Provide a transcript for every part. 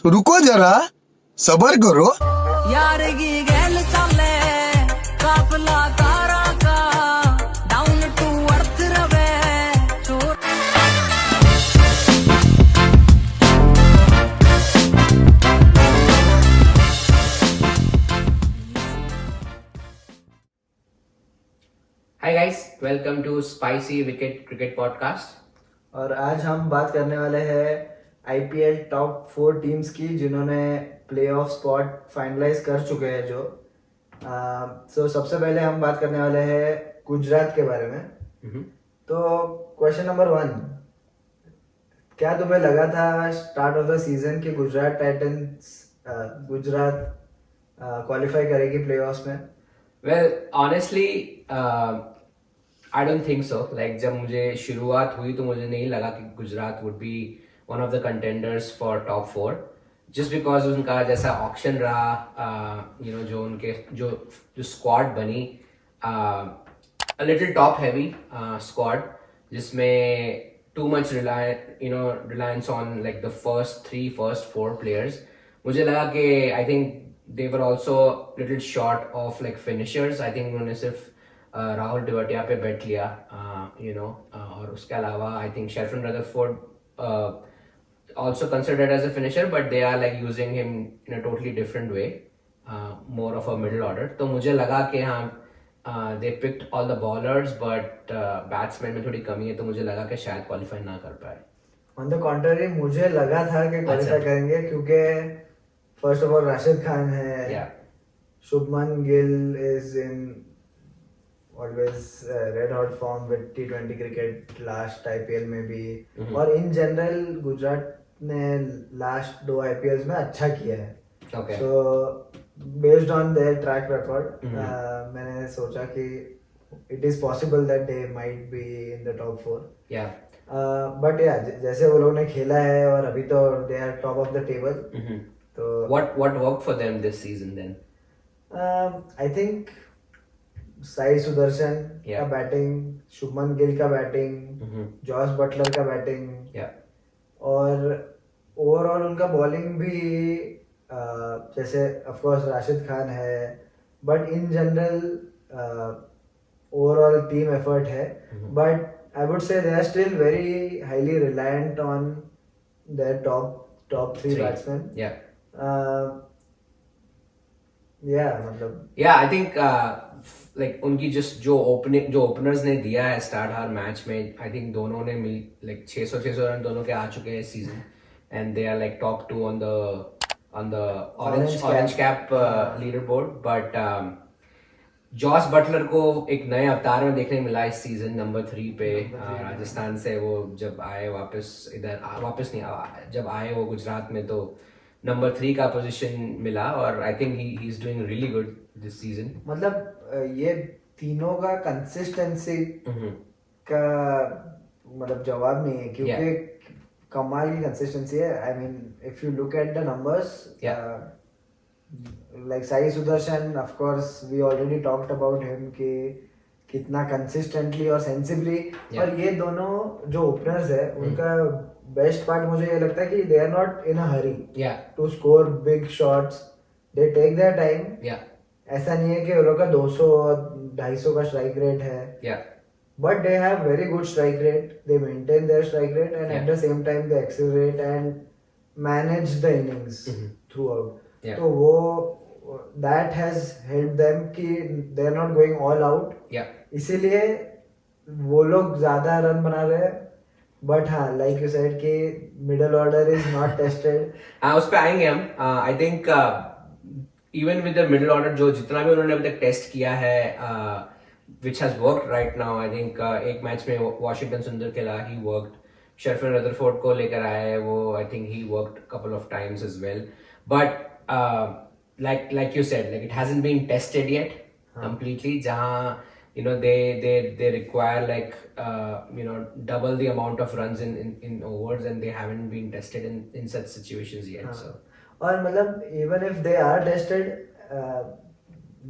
रुको जरा, सबर करो। यार की गैल चले काफला तारा का डाउन टू अर्थ रवे चोर Hi guys, welcome to Spicy Wicket Cricket Podcast. और आज हम बात करने वाले हैं आईपीएल टॉप 4 टीम्स की जिन्होंने प्लेऑफ स्पॉट फाइनलाइज कर चुके हैं जो सबसे पहले हम बात करने वाले हैं गुजरात के बारे में। तो क्वेश्चन नंबर 1, क्या तुम्हें लगा था स्टार्ट ऑफ द सीजन कि गुजरात क्वालिफाई करेगी प्लेऑफ्स में? Well, honestly, I don't think so. Like जब मुझे शुरुआत हुई तो मुझे नहीं लगा कि Gujarat would be one of the contenders for top 4. Just because उनका जैसा ऑक्शन रहा, जो उनके जो स्क्वाड बनी, a little top heavy squad, जिसमें too much reliance on like the first 4 players. मुझे लगा कि I think they were also little short of like finishers. I think उन्होंने सिर्फ राहुल टिवटिया पे बैठ लिया, और उसके अलावा I think Sherfane Rutherford also considered as a finisher, but they are like using him in a totally different way, more of a middle order. तो मुझे लगा कि हाँ, they picked all the bowlers, but batsmen में थोड़ी कमी है, तो मुझे लगा कि शायद क्वालिफाई ना कर पाए. ऑन द कॉन्ट्ररी मुझे लगा था कि क्वालिफाई करेंगे क्योंकि first of all Rashid Khan है, Shubman Gill is in always red hot form with टी20 क्रिकेट, लास्ट आईपीएल में भी, और इन जनरल गुजरात ने लास्ट 2 आईपीएल्स में अच्छा किया है. So based on their track record मैंने सोचा कि it is possible that they might be in the top 4. But जैसे वो लोगों ने खेला है और अभी तो they are top of the table. तो what worked for them this season then? I think Sai Sudharsan का बैटिंग, शुभमन गिल का बैटिंग, जॉस बटलर का बैटिंग, और ओवरऑल उनका बॉलिंग भी, जैसे ऑफ कोर्स राशिद खान है, but in general overall team effort है. But I would say they are still very highly reliant on their top 3 batsman. I think like उनकी जो openers ने दिया है स्टार्ट हर मैच में, आई थिंक दोनों ने मिल like 600 रन दोनों के आ चुके हैं season, and they are like top 2 on the orange cap leader board. But Jos Buttler को एक नए अवतार में देखने मिला इस सीजन, नंबर 3 पे राजस्थान से वो जब आए जब आए वो गुजरात में, तो नंबर 3 का पोजीशन मिला, और आई think he is doing really good this season. मतलब ये तीनों का कंसिस्टेंसी का मतलब जवाब नहीं है, क्योंकि कमाल की कंसिस्टेंसी है. I mean if you look at the numbers, like Sai Sudharsan, of course we already talked about him कि कितना कंसिस्टेंटली और सेंसिबली, और ये दोनों जो ओपनर्स है उनका बेस्ट पार्ट मुझे ये लगता है कि they are not in a hurry to score big shots. They take their time. ऐसा नहीं है कि वो लोग का 200 और 250 का स्ट्राइक रेट है, but they have very good strike rate. They maintain their strike rate and at the same time they accelerate and manage the innings throughout. तो वो दैट हैज हेल्प देम कि they are not going all out, इसीलिए वो लोग ज्यादा run बना रहे हैं. बट हाँ, लाइक यू सेड कि middle order is not tested. उस पे आएंगे हम. I think even with the middle order जो जितना भी उन्होंने अभी तक टेस्ट किया है, which has worked right now. I think एक मैच में वॉशिंगटन सुंदर खेला, ही वर्कड. शेफरन रदरफोर्ड को लेकर आए वो, I think he worked couple of times as well. But like you said, like it hasn't been tested yet completely, jahan they require like double the amount of runs in overs, and they haven't been tested in such situations yet. So और मतलब even if they are tested,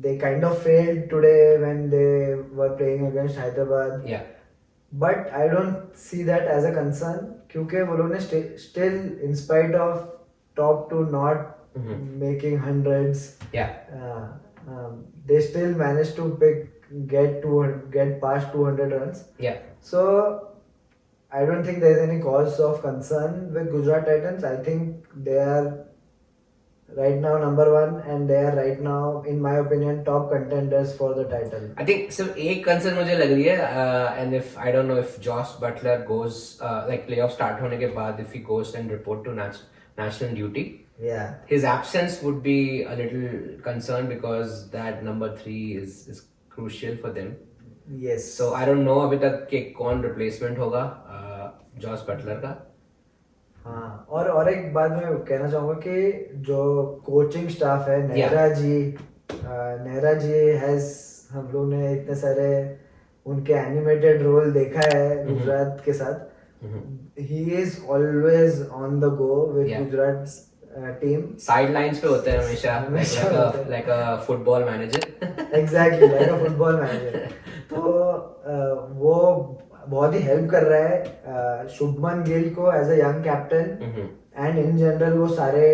they kind of failed today when they were playing against Hyderabad. But I don't see that as a concern, क्योंकि वो लोगों ने still in spite of top to not making hundreds. Yeah. They still managed to get past 200 runs. Yeah. So I don't think there's any cause of concern with Gujarat Titans. I think they are right now number one, and they are right now, in my opinion, top contenders for the title. I think सिर्फ एक concern मुझे लग रही है and if I don't know if Josh Butler goes like playoff start होने के बाद if he goes and report to national duty, Yeah. his absence would be a little concern because that number 3 is crucial for them. Yes. So I don't know अभी तक कि कौन replacement होगा Jos Buttler का. हाँ, और एक बात मैं कहना चाहूंगा कि जो कोचिंग स्टाफ है, नेहरा जी हैज, हम लोग ने इतने सारे उनके एनिमेटेड रोल देखा है गुजरात के साथ. He is always on the go with Gujarat team. Side lines पे होते हैं हमेशा like a football manager. Exactly like a football manager. तो वो बहुत ही हेल्प कर रहा है शुभमन गिल को as a young captain, and in general वो सारे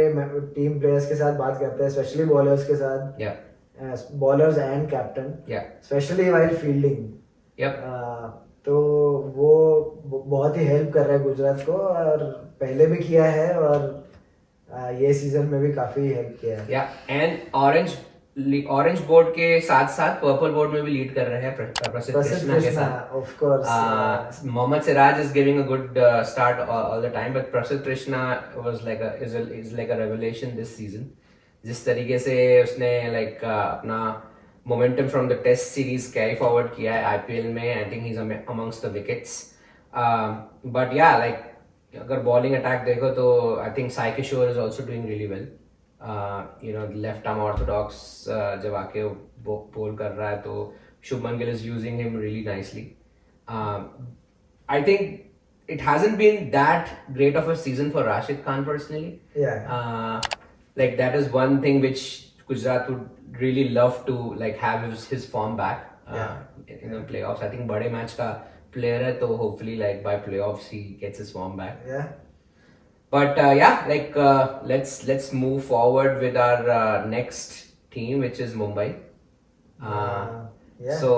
टीम प्लेयर्स के साथ बात करते हैं, स्पेशली बॉलर्स के साथ, bowlers and captain, specially while fielding. तो वो बहुत ही हेल्प कर रहा है गुजरात को, और पहले भी किया है और ये सीजन में भी काफी हेल्प किया है. एंड ऑरेंज बोर्ड के साथ साथ पर्पल बोर्ड में भी लीड कर रहे हैं प्रसिद्ध कृष्णा के साथ. Of course Mohammed Siraj is giving a good start all the time, but Prasidh Krishna was like is like a revelation this season. जिस तरीके से उसने लाइक अपना momentum from the test series carry forward किया है आईपीएल में, I think he is amongst the wickets. But yeah like अगर bowling attack देखो तो I think Sai Kishore is also doing really well. Left arm Orthodox जब आके बोल कर रहा है तो Shubman Gill is using him really nicely. I think it hasn't been that great of a season for Rashid Khan personally. Like that is one thing which Gujarat would really love to like have his form back in the playoffs. I think बड़े match का player है तो hopefully like by playoffs he gets his form back. But like let's move forward with our next team, which is Mumbai. So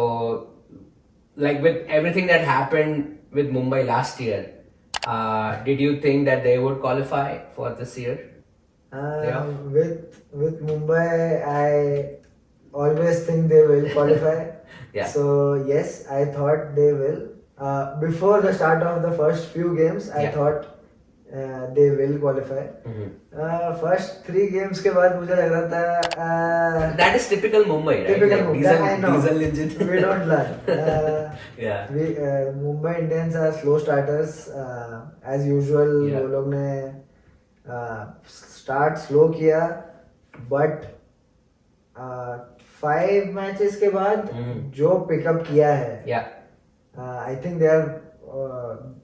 like with everything that happened with Mumbai last year, did you think that they would qualify for this year? With Mumbai, I always think they will qualify. So yes, I thought they will. Before the start of the first few games, I thought they will qualify. First 3 games के बाद मुझे लग रहा था that is typical Mumbai, right? Typical like Mumbai. I know. Diesel engine. We don't learn. Mumbai Indians are slow starters as usual. वो लोग ने start slow किया, बट 5 मैचेस के बाद जो पिकअप किया है, I think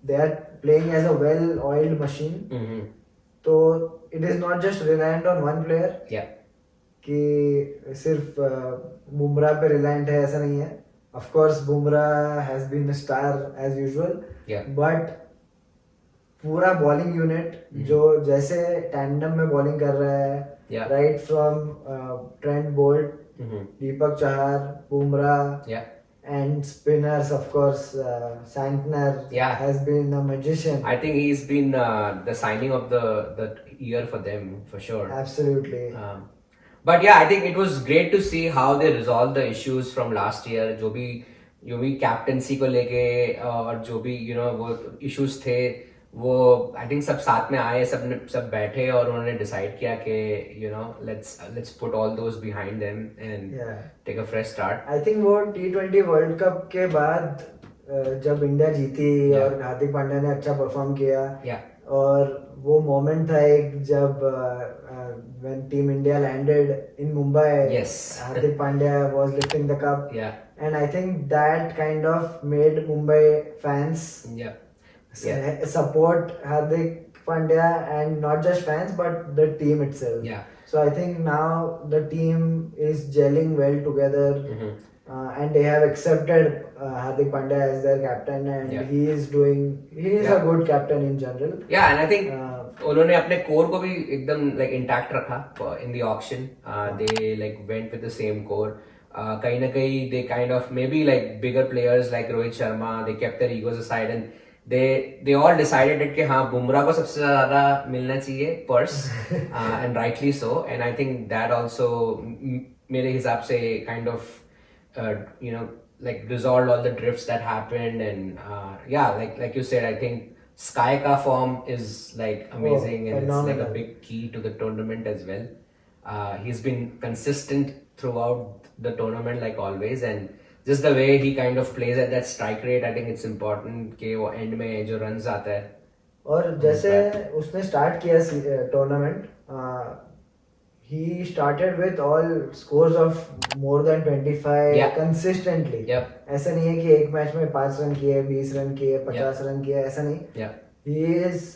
they are playing as a well-oiled machine. तो it is not just reliant on one player. कि सिर्फ बुमराह पे reliant है ऐसा नहीं है. Of course, Bumrah has been a star as usual. But पूरा बॉलिंग यूनिट जो जैसे टैंडम में बॉलिंग कर रहा है, right from Trent Boult, Deepak Chahar, Bumrah, and spinners, of course, Santner has been a magician. I think he's been the signing of the year for them for sure. Absolutely. But yeah, I think it was great to see how they resolved the issues from last year. जो भी captaincy को लेके और जो भी वो issues थे, वो आई थिंक सब साथ में आए, सब बैठे और उन्होंने डिसाइड किया कि let's put all those behind them and take a fresh start. I think वो T20 वर्ल्ड कप के बाद जब इंडिया जीती और हार्दिक पांड्या ने अच्छा परफॉर्म किया, और वो मोमेंट था एक जब when team India landed in Mumbai, Hardik Pandya was lifting the cup, and I think that kind of made Mumbai fans support Hardik Pandya, and not just fans but the team itself. So I think now the team is gelling well together. and they have accepted Hardik Pandya as their captain, and Yeah. he is Yeah. a good captain in general. Yeah, and I think Uh, उन्होंने अपने core को भी एकदम like intact रखा in the auction. They like went with the same core. कहीं ना कहीं they kind of maybe like bigger players like Rohit Sharma, they kept their egos aside and they all decided कि हाँ बुमराह को सबसे ज्यादा मिलना चाहिए purse and rightly so, and I think that also मेरे हिसाब से kind of you know like resolved all the drifts that happened, and yeah, like you said, I think Sky Ka form is like amazing, and it's like a phenomenal. big key to the tournament as well. He's been consistent throughout the tournament like always, and just the way he kind of plays at that strike rate, I think it's important कि वो end में जो runs आता है. और जैसे उसने start किया tournament, he started with all scores of more than 25 Yeah. consistently. Yep. ऐसा नहीं है कि एक मैच में 5 रन किए, 20 रन किए, 50 रन किए, ऐसा नहीं. Yeah, He is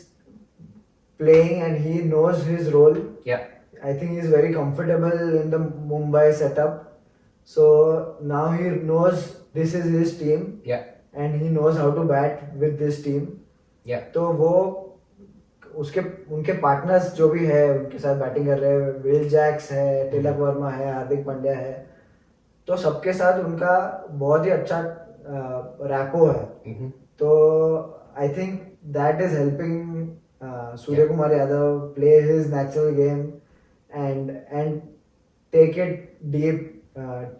playing and he knows his role. yeah, I think he's very comfortable in the Mumbai setup. So now he knows this is his team yeah, and he knows how to bat with this team. yeah. तो वो उसके उनके partners जो भी है उनके साथ batting कर रहे हैं, विल जैक्स है, तिलक वर्मा है, हार्दिक पांड्या है, तो सबके साथ उनका बहुत ही अच्छा रैपो है. Mhm. तो I think that is helping Surya Kumar Yadav play his natural game and take it deep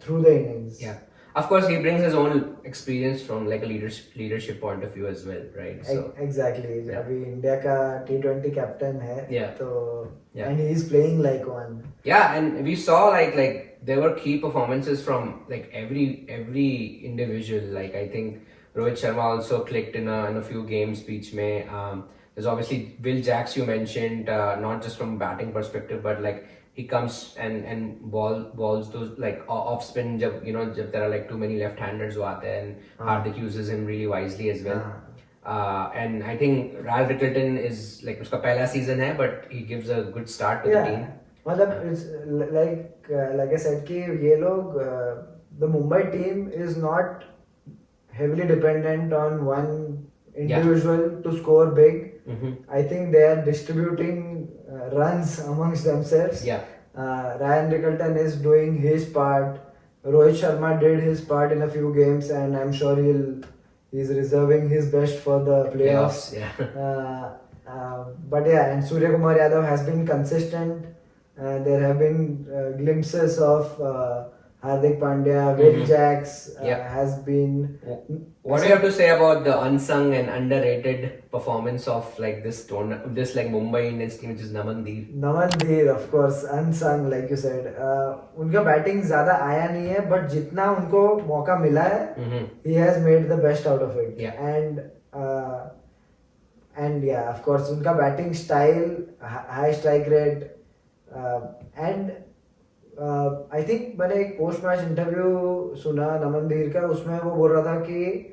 through the innings. Yeah. Of course, he brings his own experience from like a leadership point of view as well, right? So Exactly. Yeah. अभी India का T20 captain है. Yeah. तो Yeah. and he is playing like one. yeah, and we saw like there were key performances from like every individual. Like I think Rohit Sharma also clicked in a few games speech mein. There's obviously Will Jacks you mentioned, not just from batting perspective, but like he comes and balls those like off spin jab jab there are like too many left-handers who aate hain, and Hardik uses him really wisely as well. And I think Ralph Rickleton is like uska pehla season hai, but he gives a good start to the team. मतलब it's like I said कि ये लोग the Mumbai team is not heavily dependent on one individual to score big. Mhm. I think they are distributing runs amongst themselves. Yeah. Ryan Rickleton is doing his part. Rohit Sharma did his part in a few games, and I'm sure he's reserving his best for the playoffs. Yeah. But yeah, and Surya Kumar Yadav has been consistent. There have been glimpses of Hardik Pandya, Will Jacks Yeah. has been. What do you have to say about the unsung and underrated performance of like this tournament, this like Mumbai Indians team, which is Naman Dheer? नमन धीर of course unsung like you said. उनका batting ज्यादा आया नहीं है, but जितना उनको मौका मिला है, Mhm. he has made the best out of it. Yeah. And yeah, of course उनका batting style, high strike rate, and I think मैंने एक पोस्ट मैच इंटरव्यू सुना नमन धीर का, उसमें वो बोल रहा था कि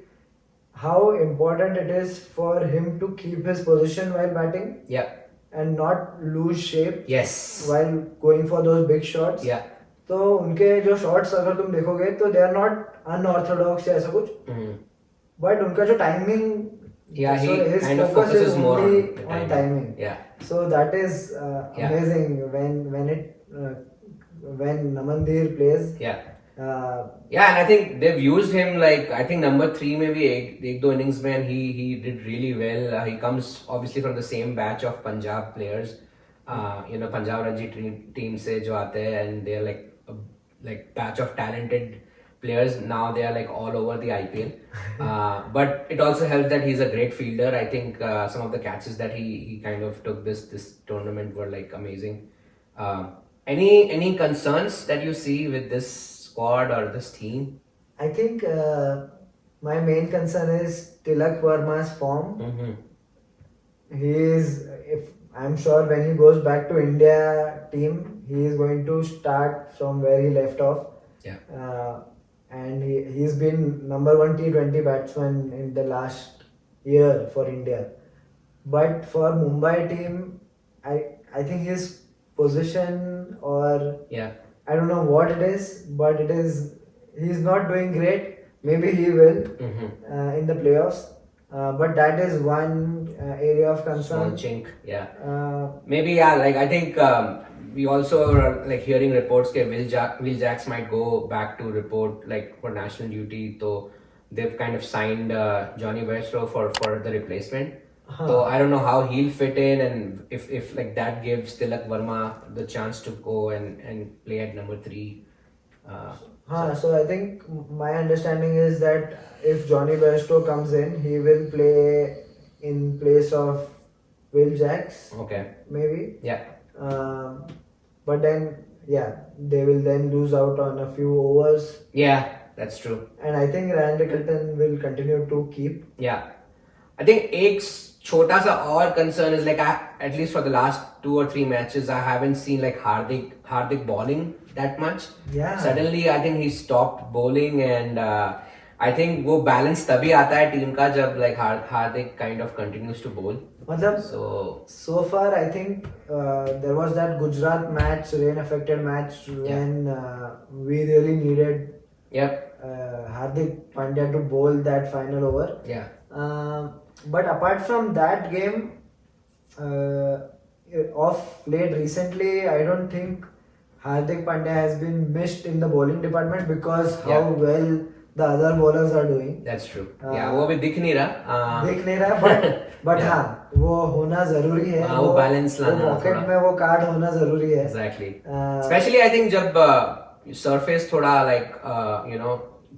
how important it is for him to keep his position while batting Yeah. and not lose shape Yes. while going for those big shots. Yeah. तो उनके जो शॉट्स अगर तुम देखोगे तो दे आर नॉट अनऑर्थोडॉक्स या ऐसा कुछ, Mhm. बट उनका जो timing, Yeah, he his kind of focus is focuses more only on the on timing. timing. Yeah. So that is Yeah. amazing when Naman Dheer plays. Yeah. Uh, Yeah, and I think they've used him like I think number 3 maybe ek do innings mein, and he did really well. He comes obviously from the same batch of Punjab players, Punjab Ranji team se jo aate hain, and they're like like batch of talented players. Now they are like all over the IPL. But it also helps that he's a great fielder. I think some of the catches that he kind of took this tournament were like amazing. Any concerns that you see with this squad or this team? I think my main concern is Tilak Verma's form. Mm-hmm. He is, if I'm sure when he goes back to India team, he is going to start from where he left off. Yeah. And he's been number 1 T20 batsman in the last year for India. But for Mumbai team, I think his position, or Yeah. I don't know what it is, but it is he's not doing great. Maybe he will in the playoffs. But that is one area of Small concern. chink, yeah. Maybe Yeah, like I think we also are like hearing reports that Will Jacks might go back to report like for national duty. So they've kind of signed Johnny Bairstow for the replacement. So I don't know how he'll fit in, and if like that gives Tilak Verma the chance to go and play at number 3. So I think my understanding is that if Johnny Bairstow comes in, he will play in place of Will Jacks, Okay. maybe. Yeah. But then, yeah, they will then lose out on a few overs. Yeah, that's true. And I think Ryan Rickelton will continue to keep. Yeah. I think एक छोटा सा और concern is like at least for the last 2 or 3 matches I haven't seen like Hardik bowling that much. Yeah. Suddenly I think he stopped bowling, and I think वो balance तभी आता है team का जब like Hardik kind of continues to bowl. मतलब so far I think there was that Gujarat match, rain affected match, when we really needed Yep. Hardik Pandya to bowl that final over. Yeah. But apart from that game, of late recently, I don't think Hardik Pandya has been missed in the bowling department because how Yeah. well the other bowlers are doing. That's true. Yeah, वो अभी दिख नहीं रहा. दिख नहीं रहा, but हाँ, वो होना जरूरी है. वो balance लाना वो पॉकेट थोड़ा. में वो कार्ड होना जरूरी है. Exactly. Especially I think जब surface थोड़ा like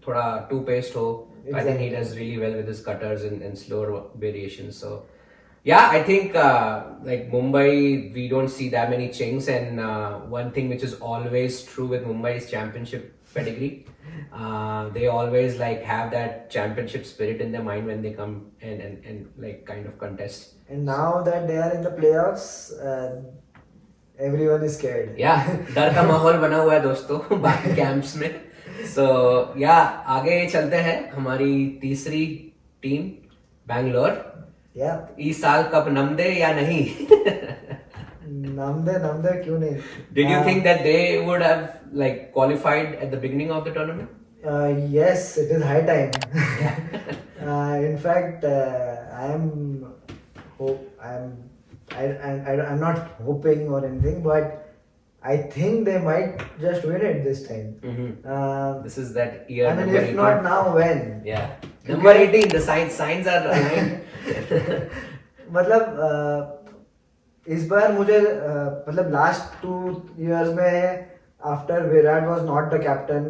थोड़ा two paced हो. I think he does really well with his cutters and slower variations. So yeah, I think like Mumbai, we don't see that many chinks, and one thing which is always true with Mumbai's championship pedigree, they always like have that championship spirit in their mind when they come and like kind of contest. And now that they are in the playoffs, everyone is scared. Yeah, डर का माहौल बना हुआ है दोस्तों बाकी camps में. So yeah, आगे चलते हैं हमारी तीसरी टीम बैंगलोर. Yeah. इस साल कप नमदे या नहीं? नमदे क्यों नहीं? Did you think that they would have like qualified at the beginning of the tournament? Yes, it is high time. In fact, I'm not hoping or anything, but I think they might just win it this time. This is that year. I mean, number if 18. not now, when? Yeah. Number 18, the signs are aligned. मतलब इस बार मुझे मतलब last 2 years में after Virat was not the captain,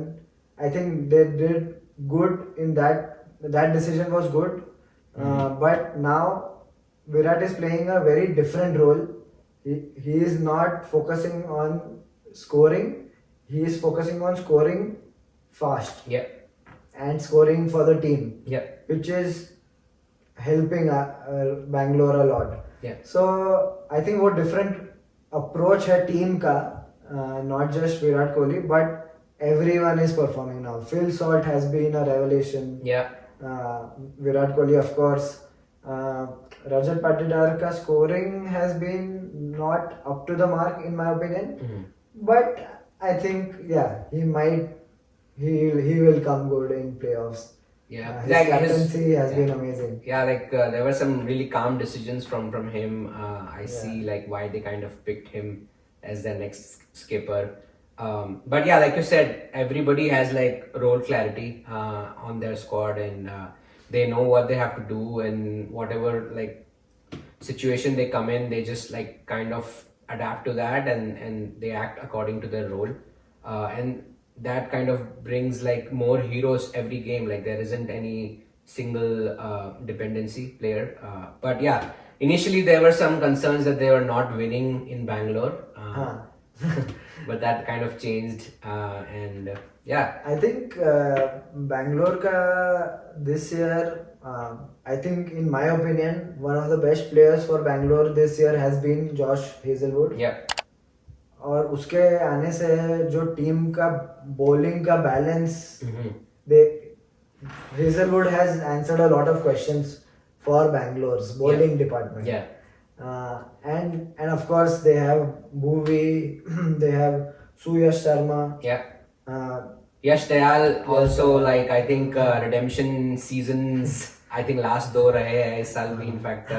I think they did good in that decision was good. But now Virat is playing a very different role. He is not focusing on scoring. He is focusing on scoring fast. Yeah. And scoring for the team. Yeah. Which is helping Bangalore a lot. Yeah. So I think वो different approach है team का, not just Virat Kohli, but everyone is performing now. Phil Salt has been a revelation. Yeah. Virat Kohli, of course. Rajat Patidar ka scoring has been not up to the mark in my opinion, but I think he will come good in playoffs. Yeah, His like captaincy has been amazing. Yeah, like there were some really calm decisions from him. I see like why they kind of picked him as their next skipper. But yeah, like you said, everybody has like role clarity on their squad, and they know what they have to do, and whatever like situation they come in, they just like kind of adapt to that, and they act according to their role, and that kind of brings like more heroes every game. Like there isn't any single dependency player. But yeah, initially there were some concerns that they were not winning in Bangalore. But that kind of changed, and yeah. I think Bangalore ka this year, I think in my opinion, one of the best players for Bangalore this year has been Josh Hazelwood. Yeah. और उसके आने से जो team का bowling का balance, Hazelwood has answered a lot of questions for Bangalore's bowling department. Yeah. And of course they have Bhuvi, they have Suyash Sharma. Yeah. Yash Dayal also, like, I think redemption seasons, I think last दो रहे हैं इस साल भी. In fact,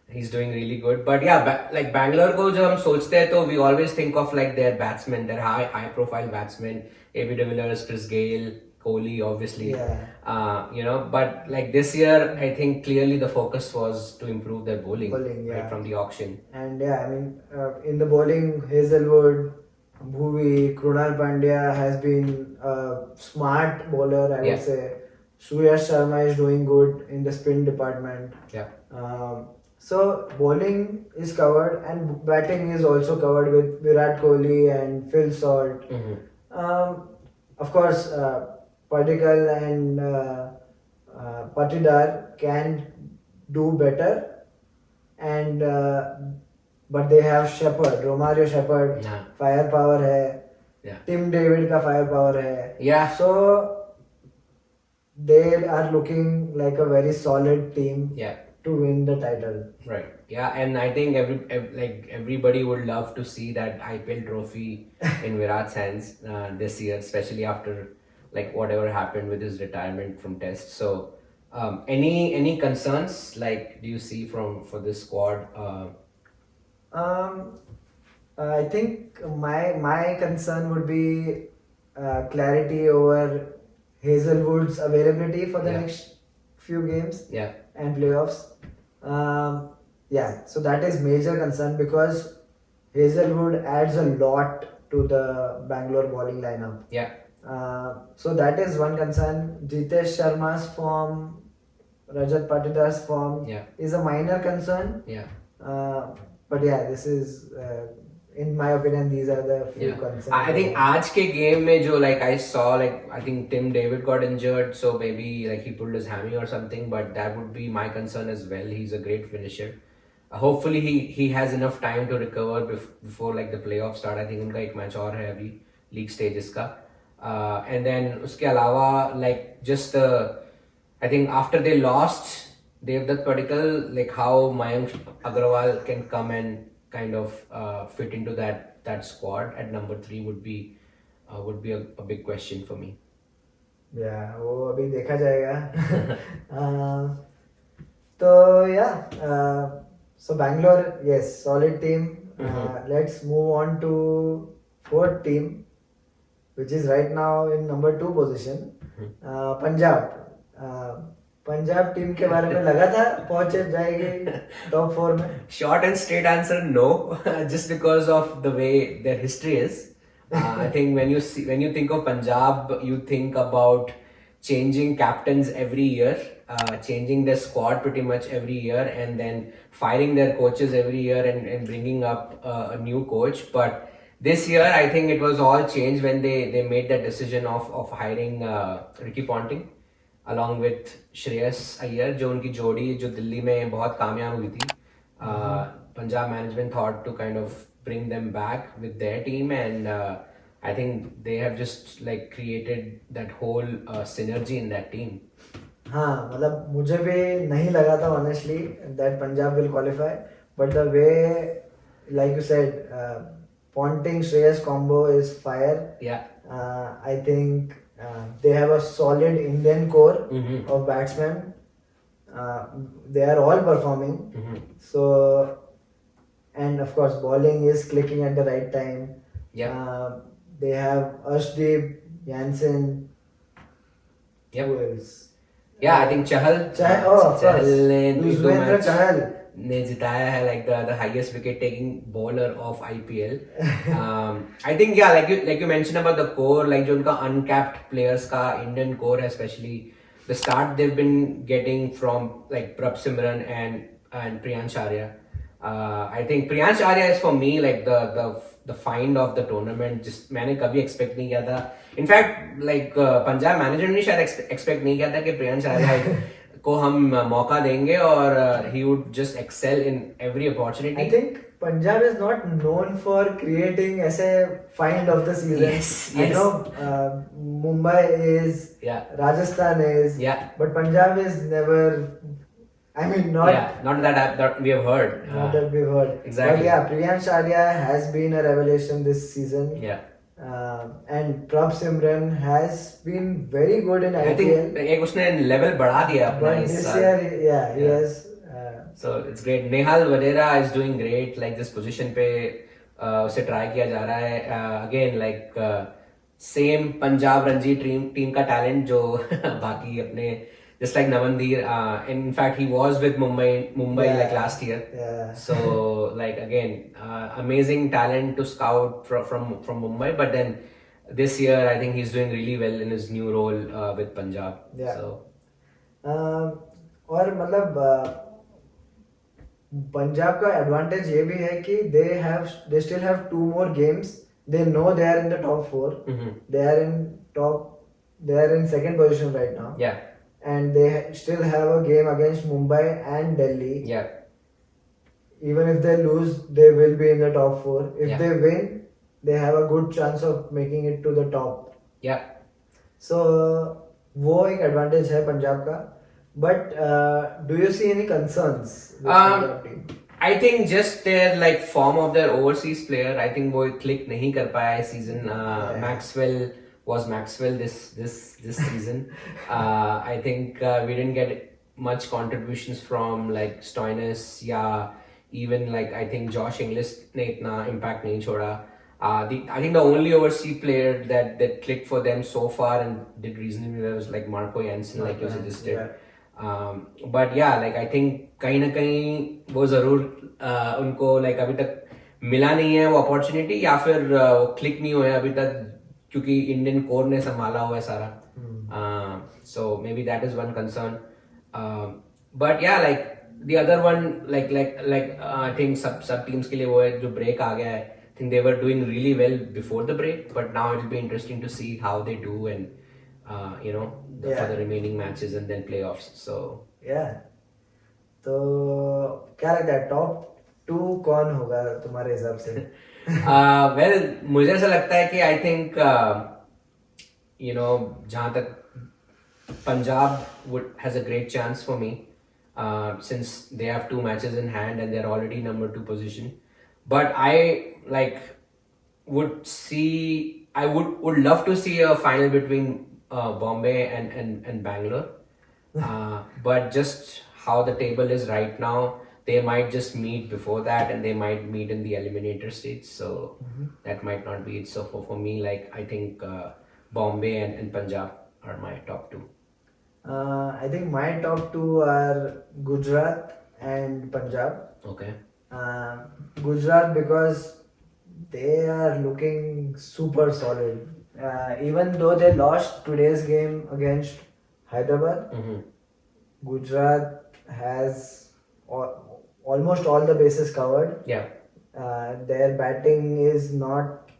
he's doing really good. But yeah, like Bangalore को जब हम सोचते हैं तो we always think of like their batsmen, their high profile batsmen, AB de Villiers, Chris Gayle, Kohli, obviously. Yeah. But like this year, I think clearly the focus was to improve their bowling, Bowling, yeah. right from the auction. And yeah, I mean, in the bowling, Hazelwood, Bhuvi, Krunal Pandya has been a smart bowler, I Yeah. would say. Suyash Sharma is doing good in the spin department. Yeah. So bowling is covered and batting is also covered with Virat Kohli and Phil Salt. Of course, Padikkal and Patidar can do better, and but they have Shepherd, Romario Shepherd, Yeah. firepower है, Yeah. Tim David का firepower है. Yeah. So they are looking like a very solid team Yeah. to win the title. Right. Yeah, and I think everybody would love to see that IPL trophy in Virat's hands this year, especially after like whatever happened with his retirement from Test. So, any concerns like do you see for this squad? I think my concern would be clarity over Hazelwood's availability for the Yeah. next few games Yeah. and playoffs. Yeah, so that is major concern because Hazelwood adds a lot to the Bangalore bowling lineup. Yeah. So that is one concern. Jitesh Sharma's form, Rajat Patidar's form Yeah. is a minor concern. Yeah. But yeah, this is, in my opinion, these are the few Yeah. concerns. I think आज के game में जो like I saw like I think Tim David got injured, so maybe like he pulled his hammy or something. But that would be my concern as well. He's a great finisher. Hopefully he has enough time to recover before like the playoffs start. I think उनका एक match और है अभी league stages का. And then उसके अलावा like just I think after they lost Devdutt Padikkal, like how Mayank Agarwal can come and kind of fit into that squad at number 3 would be a big question for me. Yeah, वो अभी देखा जाएगा. तो yeah, so Bangalore, yes, solid team. Let's move on to fourth team, which is right now in number 2 position. Punjab. Punjab team के बारे में लगा था पहुंच जाएगी टॉप 4 में. Short and straight answer, no. Just because of the way their history is. I think when you think of Punjab, you think about changing captains every year, changing their squad pretty much every year, and then firing their coaches every year and bringing up a new coach. But this year, I think it was all changed when they made that decision of hiring Ricky Ponting along with Shreyas Iyer, जो उनकी जोड़ी जो दिल्ली में बहुत कामयाब हुई थी. Punjab management thought to kind of bring them back with their team, and I think they have just like created that whole synergy in that team. हाँ, मतलब मुझे भी नहीं लगा था honestly that Punjab will qualify, but the way, like you said, Ponting Shreyas combo is fire. Yeah. I think they have a solid Indian core of batsmen. They are all performing. So, and of course, bowling is clicking at the right time. Yeah. They have Arshdeep, Jansen. Yep. Who else? Yeah, I think Chahal. Oh, of course. ने Yuzvendra Chahal. ने जिताया है like the highest wicket taking bowler of IPL. I think yeah, like you mentioned about the core, like जो उनका uncapped players का Indian core है, especially the start they've been getting from like Prabh Simran and Priyansh Arya. I think Priyansh Arya is for me like the find of the tournament. just मैंने कभी expect नहीं किया था. In fact, like Punjab manager ने शायद expect नहीं किया था कि प्रियांश आर्या को हम मौका देंगे और he would just excel in every opportunity. I think Punjab is not known for creating ऐसे find of the season. Yes, I yes. know Mumbai is, Yeah. Rajasthan is, Yeah. but Punjab is never. I mean, not not that we have heard. not that we've heard. Exactly. But yeah, Priyansh Arya has been a revelation this season. Yeah. And Prabh Simran has been very good in I IPL. think एक उसने level बढ़ा दिया अपना But इस this साल. year, yeah, he Yeah. has. So it's great. Nehal Vadera is doing great. Like this position पे उसे try किया जा रहा है. Again like same Punjab Ranji team का talent जो बाकी अपने just like Navandir. In fact he was with Mumbai Yeah. like last year. Yeah. So like again amazing talent to scout from Mumbai. But then this year I think he's doing really well in his new role with Punjab. Yeah. So और मतलब पंजाब का advantage ये भी है कि they still have 2 more games. They know they are in the top 4. mhm. They are in second position right now. Yeah. And they still have a game against Mumbai and Delhi. Yeah. Even if they lose, they will be in the top 4. If Yeah. they win, they have a good chance of making it to the top. Yeah. So वो एक advantage है पंजाब का. But do you see any concerns with Punjab team? I think just their like form of their overseas player. I think वो click नहीं कर पाया इस season. Maxwell was Maxwell this season. I think we didn't get much contributions from like Stoinis या even like I think Josh Inglis ने इतना impact नहीं छोड़ा. I think the only overseas player that clicked for them so far and did reasonably well was like Marco Jansen, like you suggested. Yeah. But yeah, like I think कहीं ना कहीं वो जरूर उनको like अभी तक मिला नहीं है वो अपॉर्चुनिटी या फिर वो क्लिक नहीं हुआ है अभी तक क्योंकि इंडियन कोर ने संभाला हुआ है सारा. So maybe that is one concern. But yeah, like the other one like I think सब teams के लिए वो है जो break आ गया है. I think they were doing really well before the break, but now it will be interesting to see how they do and for the remaining matches and then playoffs. So Yeah. तो क्या लगता है top 2 कौन होगा तुम्हारे हिसाब से? well, मुझे ऐसा लगता है कि I think जहाँ तक Punjab has a great chance for me since they have 2 matches in hand and they're already number 2 position. But I would love to see a final between Bombay and Bangalore. But just how the table is right now, they might just meet before that and they might meet in the eliminator stage. So that might not be it. So for me, like I think Bombay and Punjab are my top 2. I think my top 2 are Gujarat and Punjab. Okay. Gujarat because they are looking super solid. Even though they lost today's game against Hyderabad, Gujarat has almost all the bases covered. Yeah. Their batting is not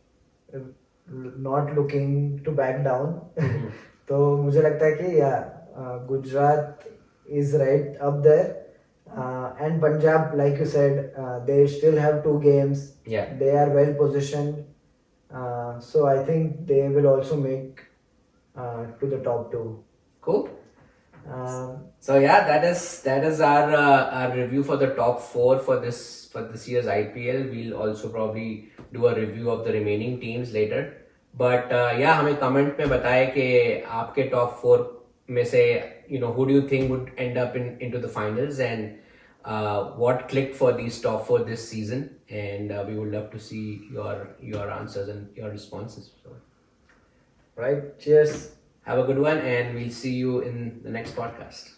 looking to back down. तो मुझे लगता है कि Gujarat is right up there. And Punjab, like you said, they still have 2 games. Yeah. They are well positioned. So I think they will also make to the top 2. Cool. Um, So yeah, that is our review for the top 4 for this year's IPL. We'll also probably do a review of the remaining teams later. But yeah, हमें comment में बताएं कि आपके top 4 में से who do you think would end up into the finals and what clicked for these top 4 this season, and we would love to see your answers and your responses. So right. Cheers. have a good one and we'll see you in the next podcast.